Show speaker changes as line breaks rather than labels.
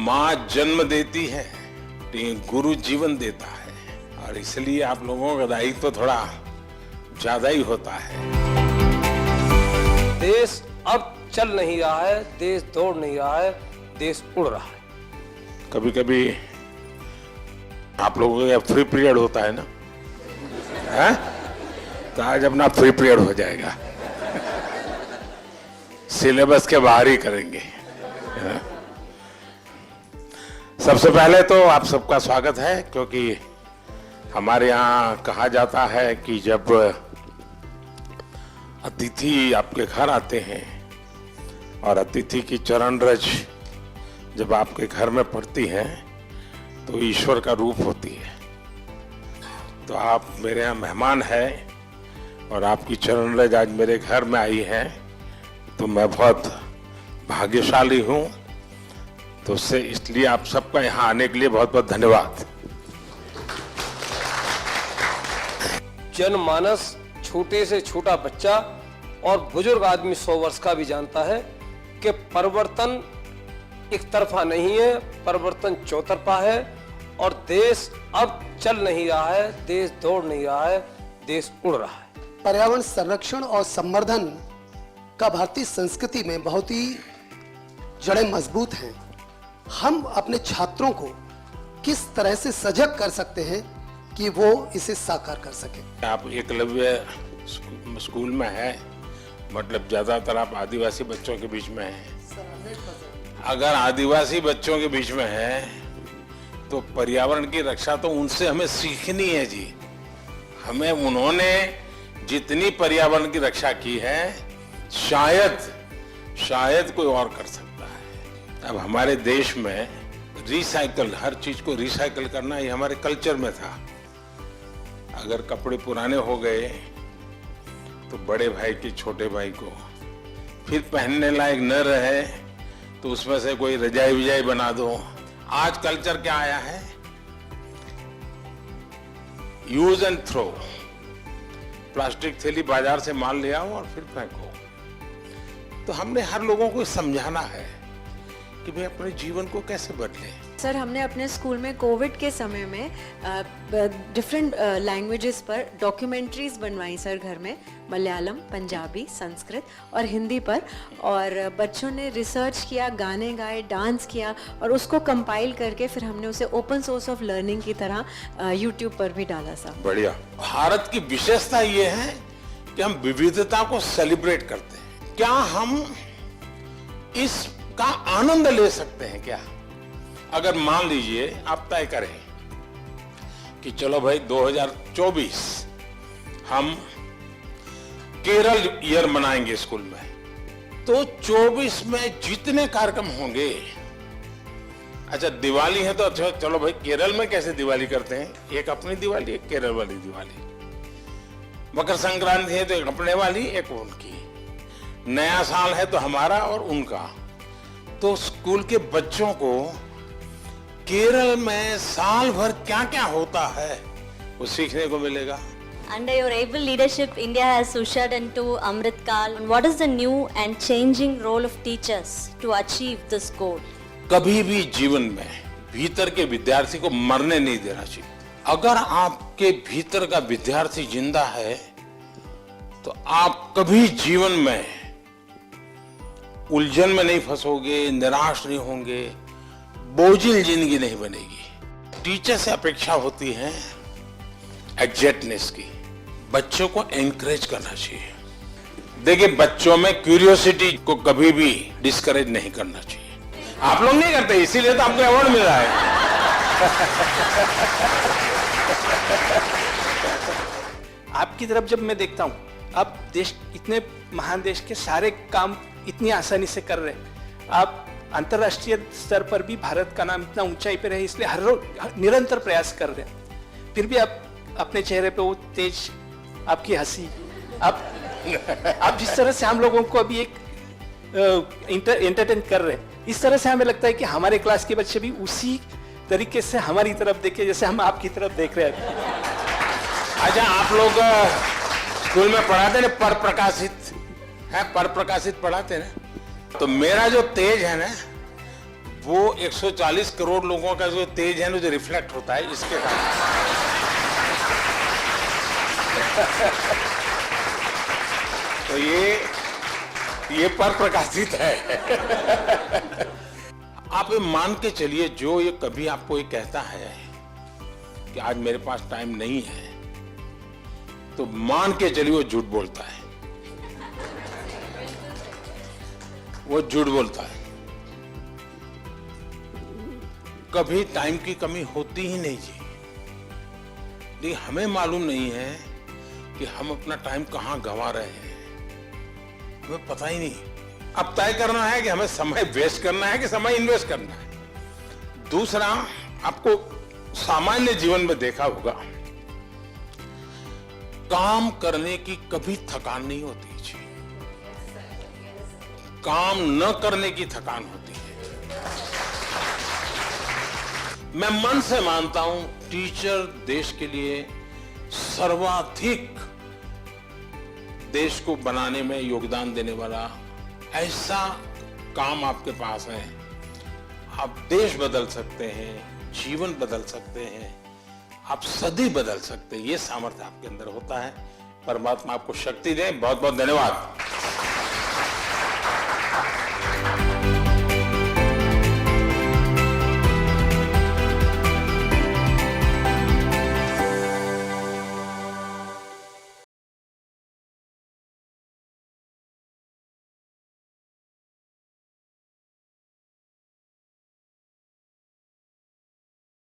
माँ जन्म देती है, गुरु जीवन देता है, और इसलिए आप लोगों का दायित्व तो थोड़ा ज्यादा ही होता है।
देश अब चल नहीं रहा है, देश दौड़ नहीं रहा है, देश उड़ रहा है।
कभी कभी आप लोगों का फ्री पीरियड होता है ना, है? तो आज अपना फ्री पीरियड हो जाएगा, सिलेबस के बाहर ही करेंगे। है? सबसे पहले तो आप सबका स्वागत है, क्योंकि हमारे यहाँ कहा जाता है कि जब अतिथि आपके घर आते हैं और अतिथि की चरण रज जब आपके घर में पड़ती है तो ईश्वर का रूप होती है। तो आप मेरे यहाँ मेहमान हैं और आपकी चरण रज आज मेरे घर में आई है, तो मैं बहुत भाग्यशाली हूँ। तो उससे इसलिए आप सबका यहाँ आने के लिए बहुत बहुत धन्यवाद।
जनमानस, छोटे से छोटा बच्चा और बुजुर्ग आदमी 100 वर्ष का भी जानता है कि परिवर्तन एक तरफा नहीं है, परिवर्तन चौतरफा है। और देश अब चल नहीं रहा है, देश दौड़ नहीं रहा है, देश उड़ रहा है।
पर्यावरण संरक्षण और संवर्धन का भारतीय संस्कृति में बहुत ही जड़ें मजबूत हैं। हम अपने छात्रों को किस तरह से सजग कर सकते हैं कि वो इसे साकार कर सके?
आप एकलव्य स्कूल में है, मतलब ज्यादातर आप आदिवासी बच्चों के बीच में हैं। अगर आदिवासी बच्चों के बीच में है तो पर्यावरण की रक्षा तो उनसे हमें सीखनी है जी। हमें उन्होंने जितनी पर्यावरण की रक्षा की है शायद कोई और कर सकता है। अब हमारे देश में रिसाइकल, हर चीज को रिसाइकल करना ये हमारे कल्चर में था। अगर कपड़े पुराने हो गए तो बड़े भाई के छोटे भाई को फिर पहनने लायक न रहे तो उसमें से कोई रजाई विजाई बना दो। आज कल्चर क्या आया है? Use and throw. प्लास्टिक थैली बाजार से माल ले आओ और फिर फेंको। तो हमने हर लोगों को समझाना है कि भाई अपने जीवन को कैसे बदले।
सर, हमने अपने स्कूल में कोविड के समय में डिफरेंट लैंग्वेजेस पर डॉक्यूमेंट्रीज बनवाई सर घर में, मलयालम, पंजाबी, संस्कृत और हिंदी पर। और बच्चों ने रिसर्च किया, गाने गाए, डांस किया और उसको कंपाइल करके फिर हमने उसे ओपन सोर्स ऑफ लर्निंग की तरह यूट्यूब पर भी डाला सर।
बढ़िया। भारत की विशेषता ये है कि हम विविधता को सेलिब्रेट करते हैं। क्या हम इसका आनंद ले सकते हैं क्या? अगर मान लीजिए आप तय करें कि चलो भाई 2024 हम केरल ईयर मनाएंगे स्कूल में, तो 24 में जितने कार्यक्रम होंगे, अच्छा दिवाली है तो अच्छा चलो भाई केरल में कैसे दिवाली करते हैं, एक अपनी दिवाली, एक केरल वाली दिवाली। मकर संक्रांति है तो एक अपने वाली, एक उनकी। नया साल है तो हमारा और उनका। तो स्कूल के बच्चों को केरल में साल भर क्या क्या होता है वो सीखने को मिलेगा।
Under your able leadership, India has ushered into Amrit Kal. What is the new and changing role of teachers to achieve this goal?
कभी भी जीवन में भीतर के विद्यार्थी को मरने नहीं देना चाहिए। अगर आपके भीतर का विद्यार्थी जिंदा है तो आप कभी जीवन में उलझन में नहीं फंसोगे, निराश नहीं होंगे, बोझिल जिंदगी नहीं बनेगी। टीचर से अपेक्षा होती है एग्जैक्टनेस की। बच्चों को एनकरेज करना चाहिए। देखिए, बच्चों में क्यूरियोसिटी को कभी भी डिस्करेज नहीं करना चाहिए। आप लोग नहीं करते, इसीलिए तो आपको अवार्ड मिल रहा है।
आपकी तरफ जब मैं देखता हूँ, आप देश, इतने महान देश के सारे काम इतनी आसानी से कर रहे हैं। आप अंतर्राष्ट्रीय स्तर पर भी भारत का नाम इतना ऊंचाई पे रहे, इसलिए हर रोज निरंतर प्रयास कर रहे हैं। फिर भी आप अपने चेहरे पे वो तेज, आपकी हंसी, आप जिस तरह से हम लोगों को अभी एक एंटरटेन कर रहे हैं, इस तरह से हमें लगता है कि हमारे क्लास के बच्चे भी उसी तरीके से हमारी तरफ देखे जैसे हम आपकी तरफ देख रहे हैं।
अच्छा, आप लोग स्कूल में पढ़ाते ना पर प्रकाशित पढ़ाते ना, तो मेरा जो तेज है ना वो 140 करोड़ लोगों का जो तेज है ना, जो रिफ्लेक्ट होता है इसके कारण। तो ये पर प्रकाशित है। आप ये मान के चलिए, जो ये कभी आपको ये कहता है कि आज मेरे पास टाइम नहीं है, तो मान के चलिए वो झूठ बोलता है। वो झूठ बोलता है। कभी टाइम की कमी होती ही नहीं जी। लेकिन हमें मालूम नहीं है कि हम अपना टाइम कहां गंवा रहे हैं, हमें पता ही नहीं। अब तय करना है कि हमें समय वेस्ट करना है कि समय इन्वेस्ट करना है। दूसरा, आपको सामान्य जीवन में देखा होगा, काम करने की कभी थकान नहीं होती जी, काम न करने की थकान होती है। मैं मन से मानता हूं, टीचर देश के लिए सर्वाधिक देश को बनाने में योगदान देने वाला ऐसा काम आपके पास है। आप देश बदल सकते हैं, जीवन बदल सकते हैं, आप सदी बदल सकते हैं। ये सामर्थ्य आपके अंदर होता है। परमात्मा आपको शक्ति दे। बहुत बहुत धन्यवाद।